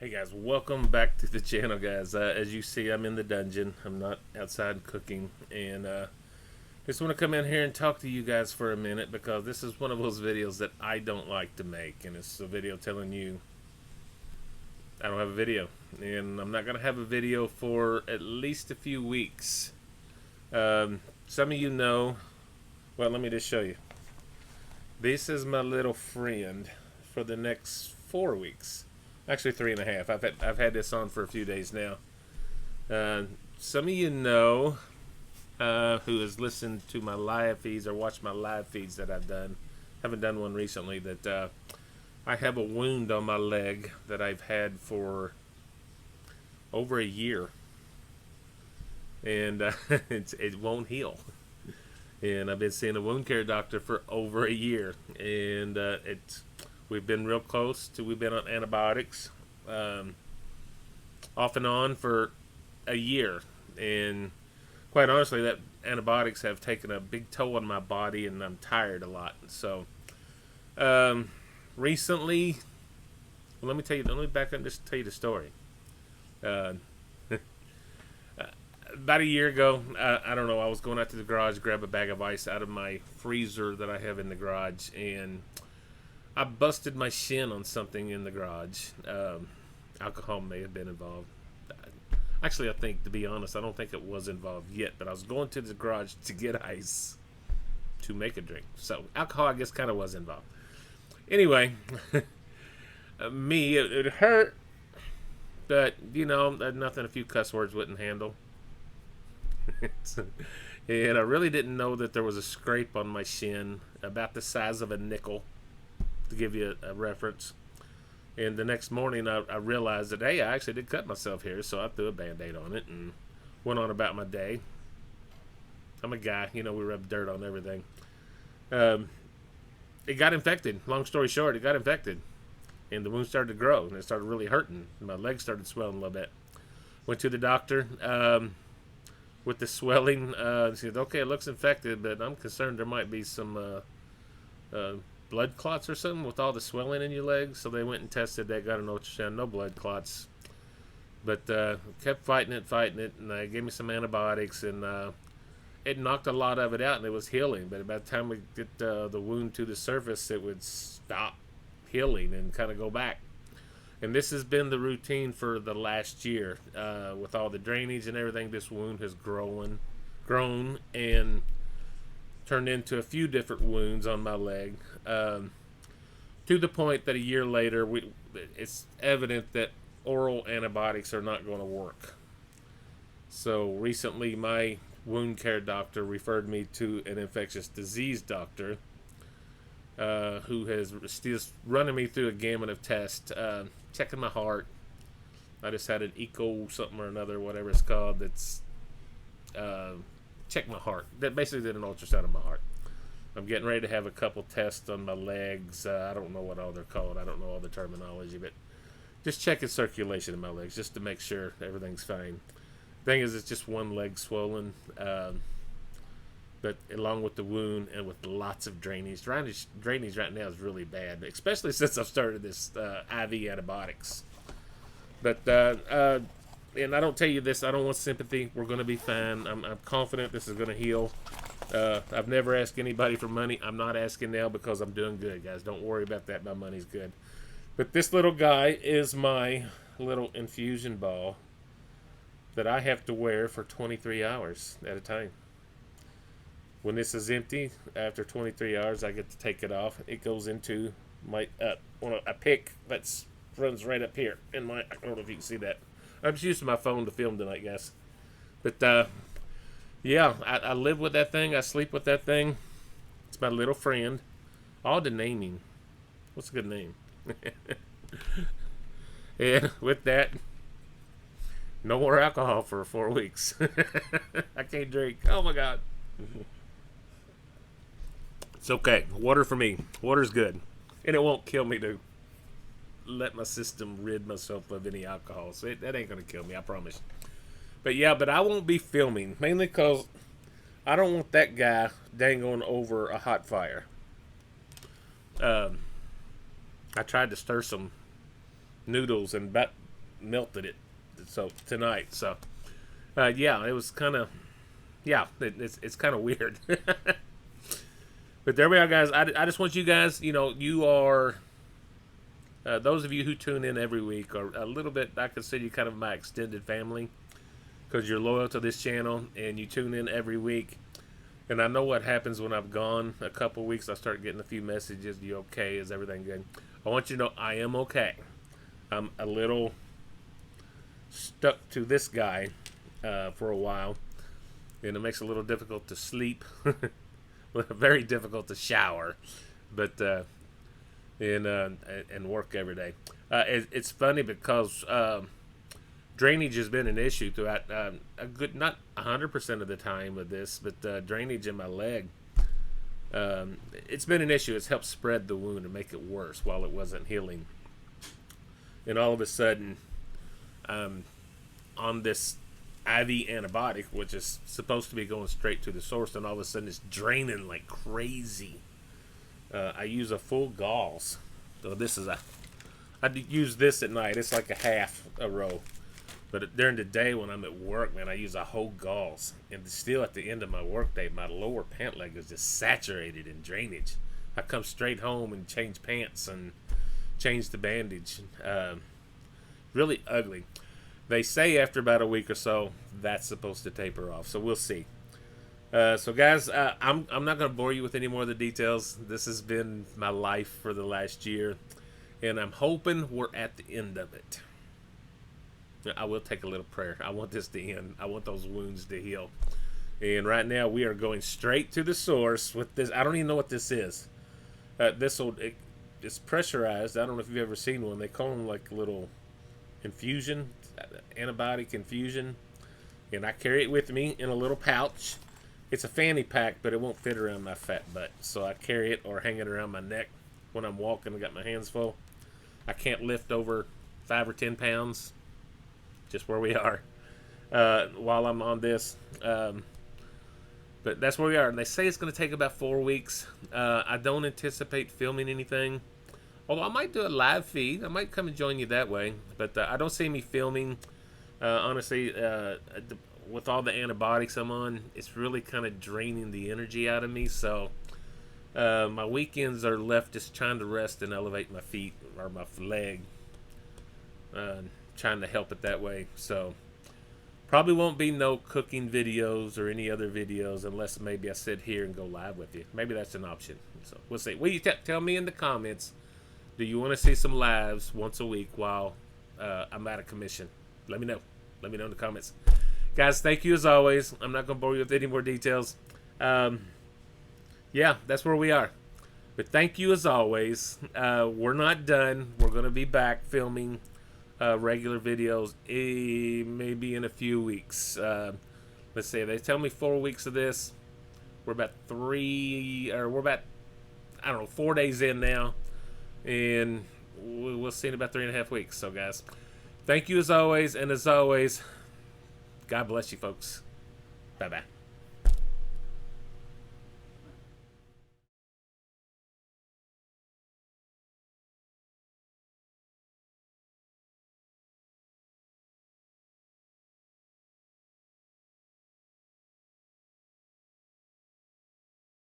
Hey guys, welcome back to the channel, guys. As you see, I'm in the dungeon. I'm not outside cooking, and just want to come in here and talk to you guys for a minute because this is one of those videos that I don't like to make, and it's a video telling you I don't have a video, and I'm not gonna have a video for at least a few weeks. Some of you know. Well, let me just show you. This is my little friend for the next 4 weeks. Actually, 3.5. I've had this on for a few days now. Some of you know who has listened to my live feeds or watched my live feeds that I've done. Haven't done one recently. That I have a wound on my leg that I've had for over a year, and it won't heal. And I've been seeing a wound care doctor for over a year, and we've been real close to. We've been on antibiotics, off and on for a year, and quite honestly, that antibiotics have taken a big toll on my body, and I'm tired a lot. So, recently, well, let me tell you. Let me back up and just tell you the story. Uh, About a year ago, I don't know, I was going out to the garage to grab a bag of ice out of my freezer that I have in the garage, and I busted my shin on something in the garage. Alcohol may have been involved. Actually, I think, to be honest, I don't think it was involved yet, but I was going to the garage to get ice to make a drink. So, alcohol, I guess, kind of was involved. Anyway, it hurt, but, you know, nothing a few cuss words wouldn't handle. And I really didn't know that there was a scrape on my shin about the size of a nickel, to give you a reference. And the next morning I realized that, hey, I actually did cut myself here, so I threw a band-aid on it and went on about my day. I'm a guy, you know, we rub dirt on everything. It got infected. Long story short, it got infected, and the wound started to grow, and it started really hurting. My legs started swelling a little bit. Went to the doctor. With the swelling, she said, okay, it looks infected, but I'm concerned there might be some blood clots or something with all the swelling in your legs. So they went and tested that, got an ultrasound, no blood clots. But kept fighting it, and they gave me some antibiotics, and it knocked a lot of it out, and it was healing. But by the time we get the wound to the surface, it would stop healing and kind of go back. And this has been the routine for the last year. With all the drainage and everything, this wound has grown and turned into a few different wounds on my leg. To the point that a year later, it's evident that oral antibiotics are not going to work. So recently, my wound care doctor referred me to an infectious disease doctor, who has still running me through a gamut of tests, checking my heart. I just had an echo something or another, whatever it's called, that's checked my heart. That basically did an ultrasound of my heart. I'm getting ready to have a couple tests on my legs. I don't know what all they're called. I don't know all the terminology, but just checking circulation in my legs just to make sure everything's fine. Thing is, it's just one leg swollen. But along with the wound and with lots of drainage right now is really bad, especially since I've started this IV antibiotics. But and I don't tell you this, I don't want sympathy. We're going to be fine. I'm confident this is going to heal. I've never asked anybody for money. I'm not asking now because I'm doing good, guys. Don't worry about that. My money's good. But this little guy is my little infusion ball that I have to wear for 23 hours at a time. When this is empty, after 23 hours, I get to take it off. It goes into my a pick that runs right up here. I don't know if you can see that. I'm just using my phone to film tonight, guys. But yeah, I live with that thing. I sleep with that thing. It's my little friend. All the naming. What's a good name? And with that, no more alcohol for 4 weeks. I can't drink. Oh my God. It's okay. Water for me. Water's good. And it won't kill me to let my system rid myself of any alcohol. So that ain't going to kill me, I promise. But yeah, I won't be filming. Mainly because I don't want that guy dangling over a hot fire. I tried to stir some noodles, and about melted it. So tonight, so yeah, it was kind of, yeah, it's kind of weird. But there we are, guys. I just want you guys, you are, those of you who tune in every week are a little bit, I consider you kind of my extended family, because you're loyal to this channel and you tune in every week. And I know what happens when I've gone a couple weeks. I start getting a few messages. You okay? Is everything good? I want you to know I am okay. I'm a little stuck to this guy for a while, and it makes it a little difficult to sleep. Very difficult to shower, but and work every day. It's funny because drainage has been an issue throughout a good, not 100% of the time of this, but drainage in my leg. It's been an issue. It's helped spread the wound and make it worse while it wasn't healing. And all of a sudden, on this IV antibiotic, which is supposed to be going straight to the source, and all of a sudden it's draining like crazy. I use a full gauze. So I use this at night. It's like a half a row. But during the day when I'm at work, man, I use a whole gauze. And still at the end of my workday, my lower pant leg is just saturated in drainage. I come straight home and change pants and change the bandage. Really ugly. They say after about a week or so, that's supposed to taper off. So we'll see. So guys, I'm not going to bore you with any more of the details. This has been my life for the last year. And I'm hoping we're at the end of it. I will take a little prayer. I want this to end. I want those wounds to heal. And right now we are going straight to the source with this. I don't even know what this is. It's pressurized. I don't know if you've ever seen one. They call them like little infusion, antibiotic infusion. And I carry it with me in a little pouch. It's a fanny pack, but it won't fit around my fat butt. So I carry it or hang it around my neck when I'm walking. I got my hands full. I can't lift over 5 or 10 pounds. Just where we are while I'm on this. But that's where we are. And they say it's going to take about 4 weeks. I don't anticipate filming anything. Although I might do a live feed. I might come and join you that way. But I don't see me filming. Honestly, with all the antibiotics I'm on, it's really kind of draining the energy out of me. So my weekends are left just trying to rest and elevate my feet or my leg. Trying to help it that way. So probably won't be no cooking videos or any other videos unless maybe I sit here and go live with you. Maybe that's an option. So we'll see. Will you tell me in the comments, do you want to see some lives once a week while I'm out of commission? Let me know. Let me know in the comments. Guys, thank you as always. I'm not going to bore you with any more details. Yeah, that's where we are. But thank you as always. We're not done. We're going to be back filming regular videos maybe in a few weeks. Let's see, they tell me 4 weeks of this. We're about 4 days in now, and we'll see in about 3.5 weeks. So guys, thank you as always, and as always, God bless you folks. Bye bye.